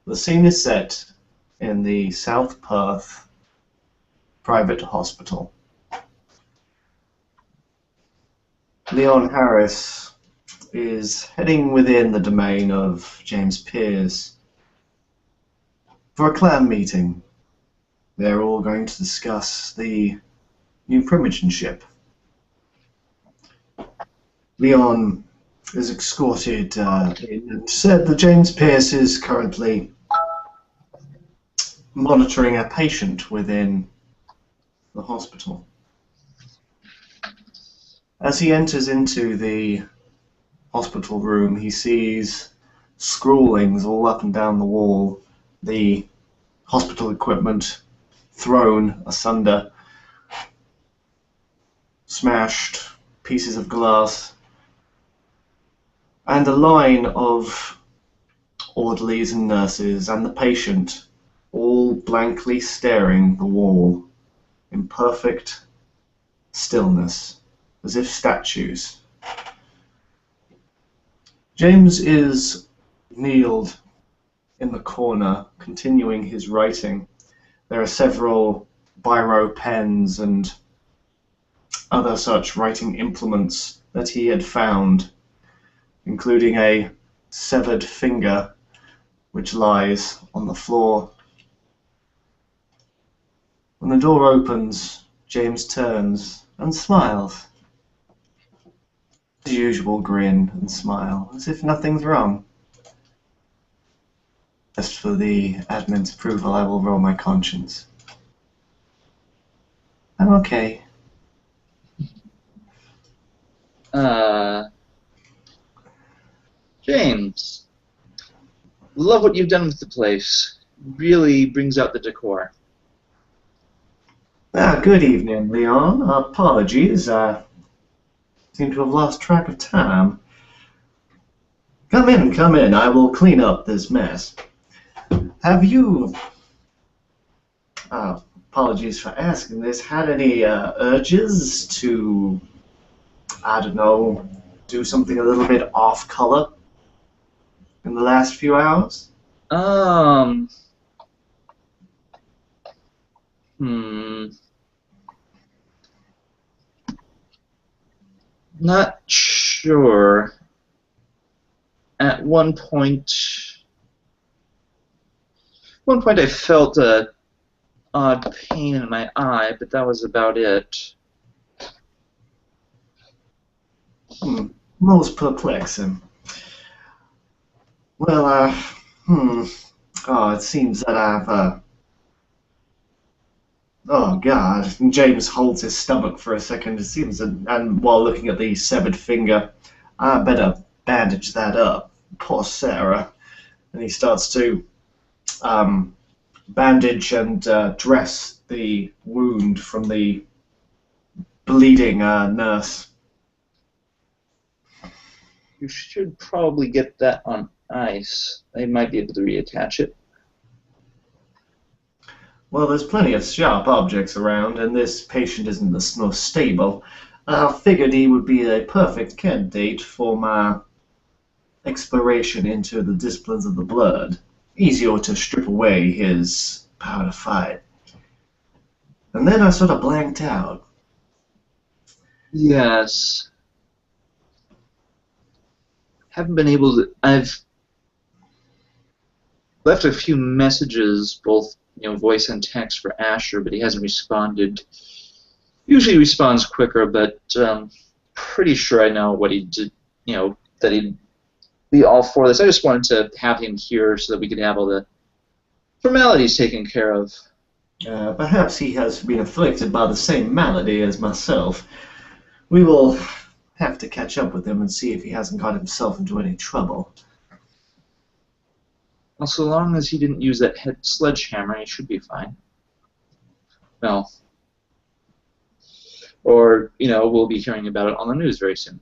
The scene is set in the South Perth private hospital. Leon Harris is heading within the domain of James Pearce for a clan meeting. They're all going to discuss the new Primogen ship. Leon is escorted in and said that James Pearce is currently monitoring a patient within the hospital. As he enters into the hospital room, he sees scrawlings all up and down the wall, the hospital equipment thrown asunder, smashed pieces of glass, and a line of orderlies and nurses and the patient all blankly staring the wall in perfect stillness, as if statues. James is kneeled in the corner, continuing his writing. There are several biro pens and other such writing implements that he had found, including a severed finger which lies on the floor. When the door opens, James turns and smiles. His usual grin and smile, as if nothing's wrong. Just for the admin's approval, I will roll my conscience. I'm okay. James, love what you've done with the place. Really brings out the decor. Good evening, Leon. Apologies, I seem to have lost track of time. Come in, come in. I will clean up this mess. Have you, apologies for asking this, had any urges to, I don't know, do something a little bit off color in the last few hours? Not sure. At one point I felt a odd pain in my eye, but that was about it. Most perplexing. Well, it seems that I've, oh, God. James holds his stomach for a second, it seems, and while looking at the severed finger, I better bandage that up. Poor Sarah. And he starts to bandage and dress the wound from the bleeding nurse. You should probably get that on ice. They might be able to reattach it. Well, there's plenty of sharp objects around, and this patient isn't the most stable. I figured he would be a perfect candidate for my exploration into the disciplines of the blood. Easier to strip away his power to fight. And then I sort of blanked out. Yes. Haven't been able to. I've left a few messages, both voice and text, for Asher, but he hasn't responded. Usually responds quicker, but pretty sure I know what he did. That he'd be all for this. I just wanted to have him here so that we could have all the formalities taken care of. Perhaps he has been afflicted by the same malady as myself. We will have to catch up with him and see if he hasn't got himself into any trouble. Well, so long as he didn't use that sledgehammer, he should be fine. Well, or, we'll be hearing about it on the news very soon.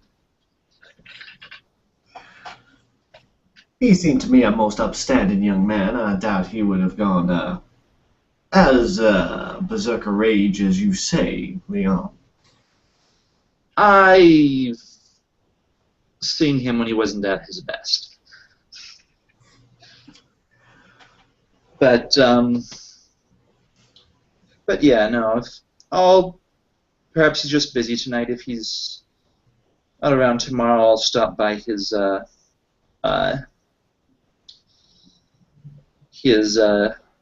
He seemed to me a most upstanding young man. I doubt he would have gone as berserker rage as you say, Leon. I've seen him when he wasn't at his best. But but yeah, no. If I'll perhaps he's just busy tonight. If he's not around tomorrow, I'll stop by uh, his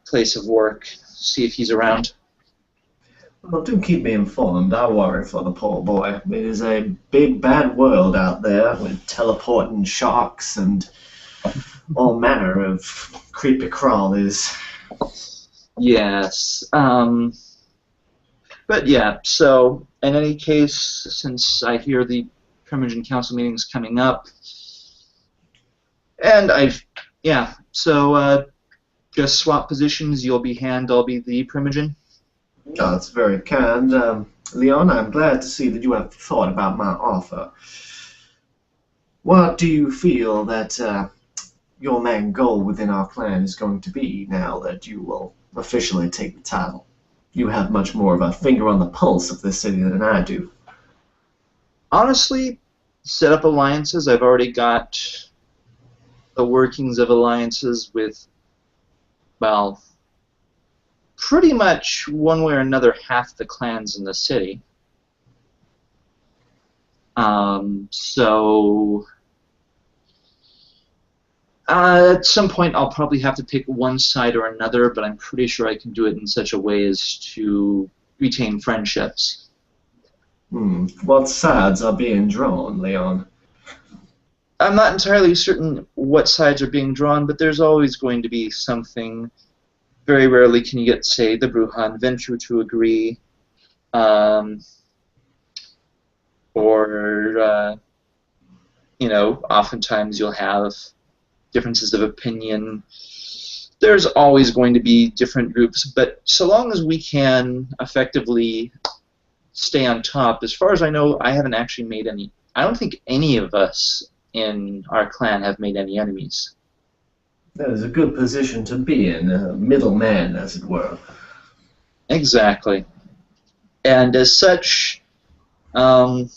place of work, see if he's around. Well, do keep me informed. I worry for the poor boy. It is a big, bad world out there with teleporting sharks and all manner of creepy crawlies. Yes. But yeah, so in any case, since I hear the Primogen Council meeting's coming up, and yeah, so just swap positions. You'll be Hand, I'll be the Primogen. Oh, that's very kind. Leon, I'm glad to see that you have thought about my offer. What do you feel that your main goal within our clan is going to be now that you will officially take the title? You have much more of a finger on the pulse of this city than I do. Honestly, set up alliances. I've already got the workings of alliances with, well, pretty much one way or another half the clans in the city. So at some point I'll probably have to pick one side or another, but I'm pretty sure I can do it in such a way as to retain friendships. What sides are being drawn, Leon? I'm not entirely certain what sides are being drawn, but there's always going to be something. Very rarely can you get, say, the Bruhan Venture to agree, or oftentimes you'll have differences of opinion. There's always going to be different groups, but so long as we can effectively stay on top, as far as I know, I haven't actually made any. I don't think any of us in our clan have made any enemies. That is a good position to be in, a middleman, as it were. Exactly. And as such, well,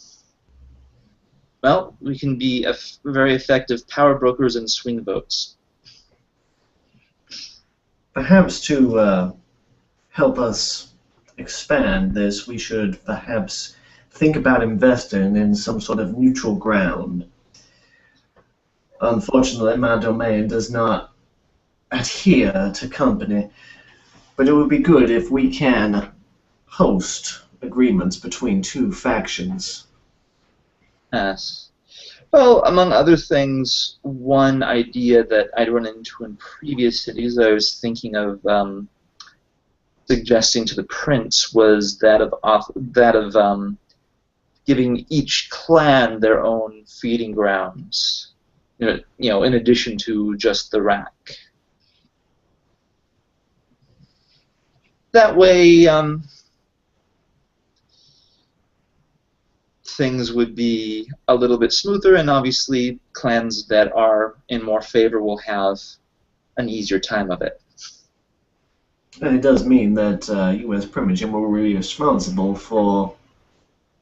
we can be very effective power brokers and swing votes. Perhaps to help us expand this, we should perhaps think about investing in some sort of neutral ground. Unfortunately, my domain does not adhere to company, but it would be good if we can host agreements between two factions. Yes. Well, among other things, one idea that I'd run into in previous cities, I was thinking of suggesting to the prince was that of giving each clan their own feeding grounds. In addition to just the rack. That way, things would be a little bit smoother, and obviously clans that are in more favor will have an easier time of it. And it does mean that you as Primogen will be responsible for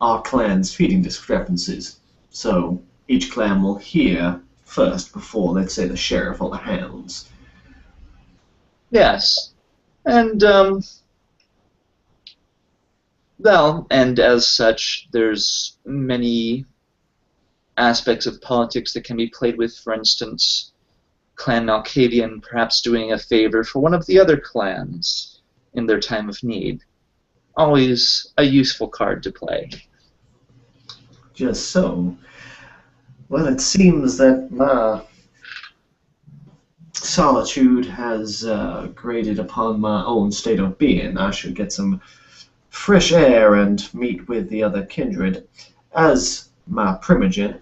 our clan's feeding discrepancies. So each clan will hear first before, let's say, the sheriff or the hounds. Yes. And, well, and as such, there's many aspects of politics that can be played with. For instance, Clan Malkavian perhaps doing a favor for one of the other clans in their time of need. Always a useful card to play. Just so. Well, it seems that my solitude has grated upon my own state of being. I should get some fresh air and meet with the other kindred. As my Primogen,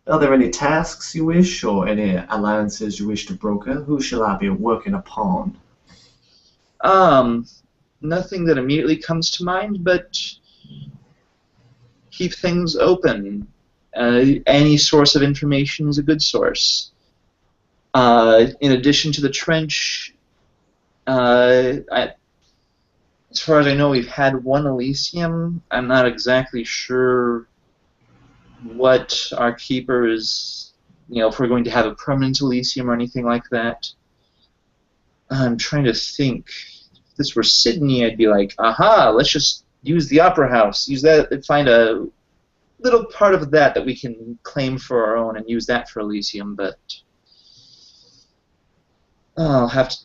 are there any tasks you wish, or any alliances you wish to broker? Who shall I be working upon? Nothing that immediately comes to mind, but keep things open. Any source of information is a good source. In addition to the trench, as far as I know, we've had one Elysium. I'm not exactly sure what our keeper is, if we're going to have a permanent Elysium or anything like that. I'm trying to think. If this were Sydney, I'd be like, aha, let's just use the Opera House. Use that, find a little part of that we can claim for our own and use that for Elysium, but I'll have to,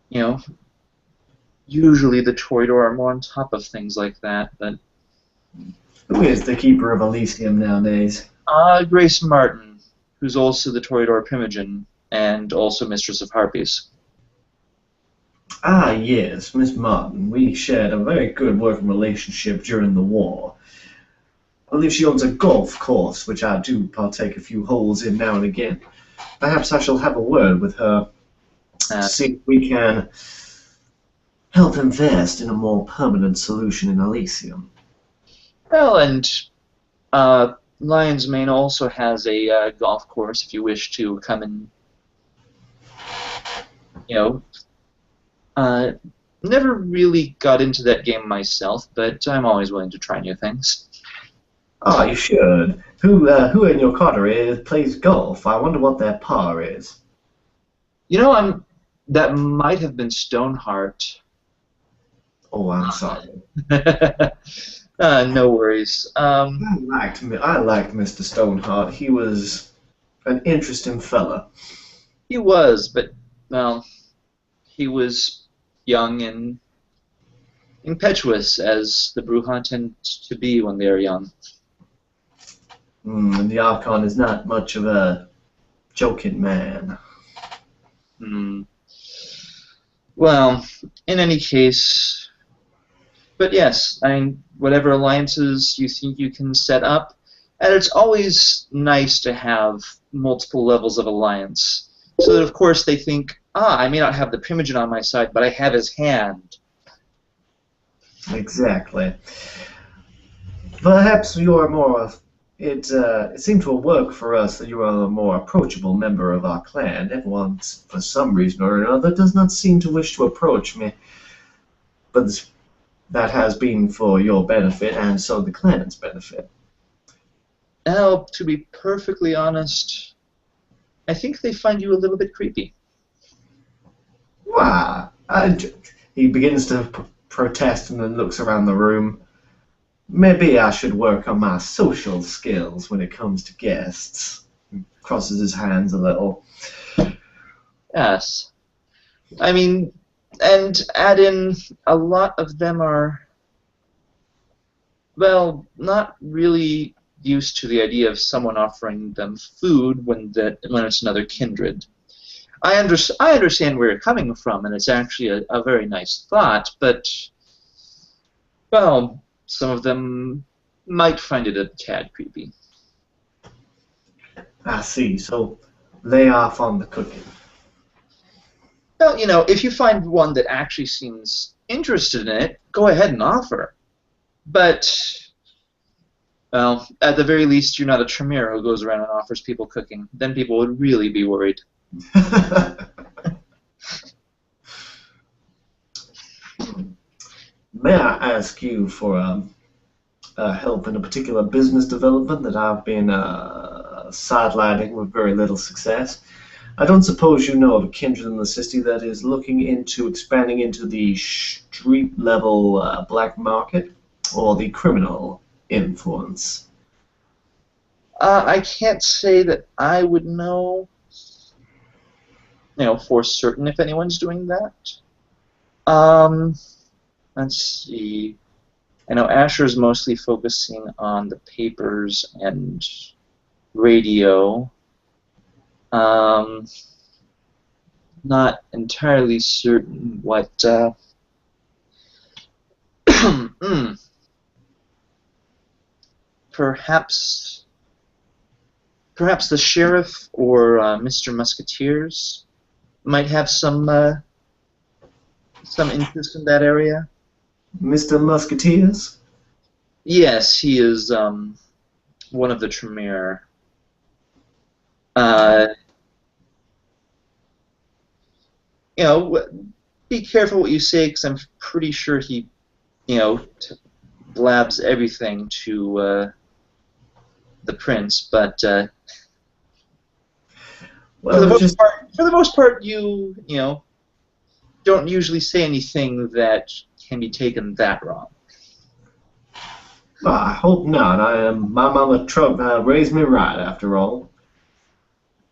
you know, usually the Toreador are more on top of things like that, but Who is the keeper of Elysium nowadays? Grace Martin, who's also the Toreador Primogen and also Mistress of Harpies. Ah, yes, Miss Martin. We shared a very good working relationship during the war. I believe she owns a golf course, which I do partake a few holes in now and again. Perhaps I shall have a word with her to see if we can help invest in a more permanent solution in Elysium. Well, and Lion's Mane also has a golf course if you wish to come and, you know, never really got into that game myself, but I'm always willing to try new things. Ah, you should. Who in your coterie plays golf? I wonder what their par is. You know, that might have been Stoneheart. Oh, I'm sorry. No worries. I liked Mr. Stoneheart. He was an interesting fella. He was, but, well, he was young and impetuous, as the Bruja tend to be when they are young. And the Archon is not much of a joking man. Well, in any case, but yes, I mean, whatever alliances you think you can set up, and it's always nice to have multiple levels of alliance, so that of course they think, I may not have the Primogen on my side, but I have his hand. Exactly. Perhaps you are more. It seemed to work for us that you are a more approachable member of our clan. Everyone, for some reason or another, does not seem to wish to approach me. But that has been for your benefit and so the clan's benefit. Now, to be perfectly honest, I think they find you a little bit creepy. Why? He begins to protest and then looks around the room. Maybe I should work on my social skills when it comes to guests. He crosses his hands a little. Yes. I mean, and add in, a lot of them are, well, not really used to the idea of someone offering them food when it's another kindred. I understand where you're coming from, and it's actually a very nice thought, but, well, some of them might find it a tad creepy. I see. So lay off on the cooking. Well, you know, if you find one that actually seems interested in it, go ahead and offer. But, well, at the very least, you're not a Tremere who goes around and offers people cooking. Then people would really be worried. May I ask you for help in a particular business development that I've been sidelining with very little success? I don't suppose you know of a kindred in the city that is looking into expanding into the street-level black market or the criminal influence? I can't say that I would know, for certain if anyone's doing that. Let's see. I know Asher's mostly focusing on the papers and radio. Not entirely certain what. Perhaps the sheriff or Mr. Musketeers might have some interest in that area. Mr. Musketeers? Yes, he is one of the Tremere. Be careful what you say, because I'm pretty sure he, blabs everything to the prince. But well, for the most part, you don't usually say anything that can be taken that wrong. Well, I hope not. My mama raised me right, after all.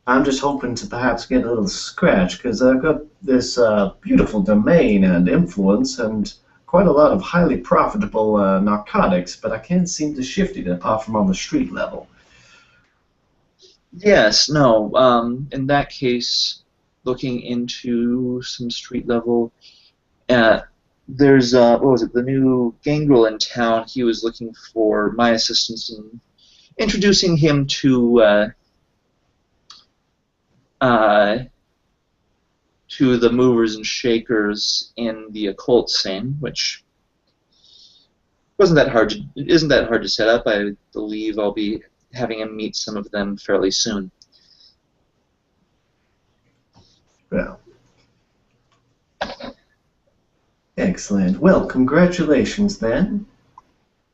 I'm just hoping to perhaps get a little scratch because I've got this beautiful domain and influence and quite a lot of highly profitable narcotics, but I can't seem to shift it apart from on the street level. Yes, no. In that case, looking into some street level, uh, there's what was it? The new gangrel in town. He was looking for my assistance in introducing him uh, to the movers and shakers in the occult scene, which wasn't that hard to isn't that hard to set up. I believe I'll be having him meet some of them fairly soon. Well, excellent. Well, congratulations then,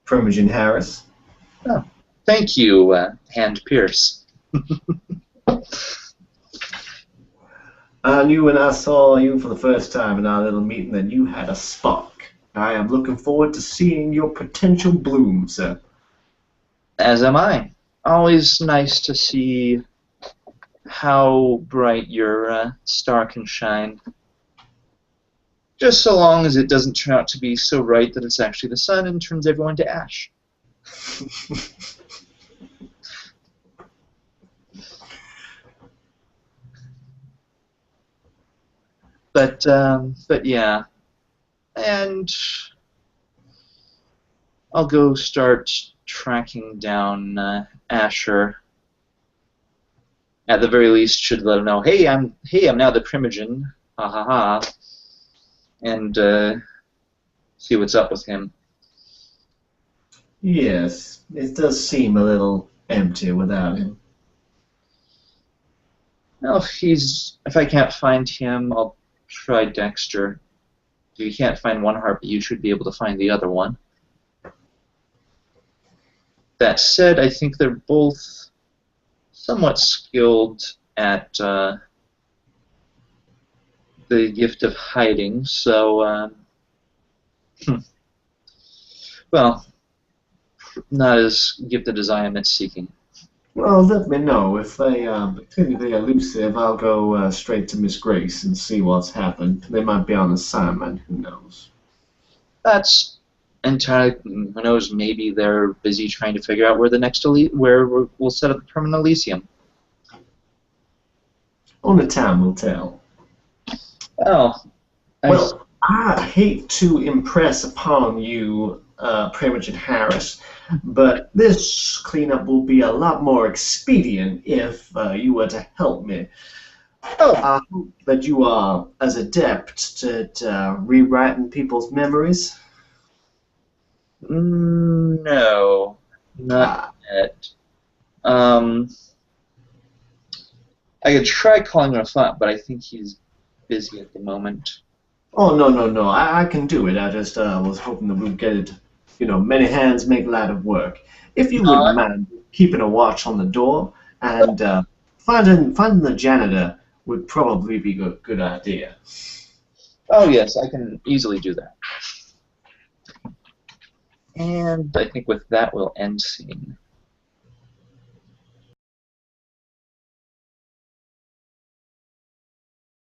Primogen Harris. Oh, thank you, Hand Pierce. I knew when I saw you for the first time in our little meeting that you had a spark. I am looking forward to seeing your potential bloom, sir. As am I. Always nice to see how bright your star can shine. Just so long as it doesn't turn out to be so bright that it's actually the sun and turns everyone to ash. But yeah, and I'll go start tracking down Asher. At the very least, should let him know, I'm now the Primogen, ha ha ha, and see what's up with him. Yes, it does seem a little empty without him. Well, if I can't find him, I'll try Dexter. If you can't find one heartbeat, you should be able to find the other one. That said, I think they're both somewhat skilled at the gift of hiding, so, well, not as gifted as I am at seeking. Well, let me know. If they continue to be elusive, I'll go straight to Miss Grace and see what's happened. They might be on assignment, who knows? That's entirely, who knows, maybe they're busy trying to figure out where the next where we'll set up the permanent Elysium. Only time will tell. Well, Well, I hate to impress upon you, Primogen Harris, but this cleanup will be a lot more expedient if you were to help me. I hope that you are as adept at rewriting people's memories. No, not yet. I could try calling him a thought, but I think he's busy at the moment. Oh, no, no, no. I can do it. I just was hoping that we'd get it. You know, many hands make light of work. If you wouldn't mind keeping a watch on the door, and finding the janitor would probably be a good idea. Oh, yes, I can easily do that. And I think with that, we'll end scene.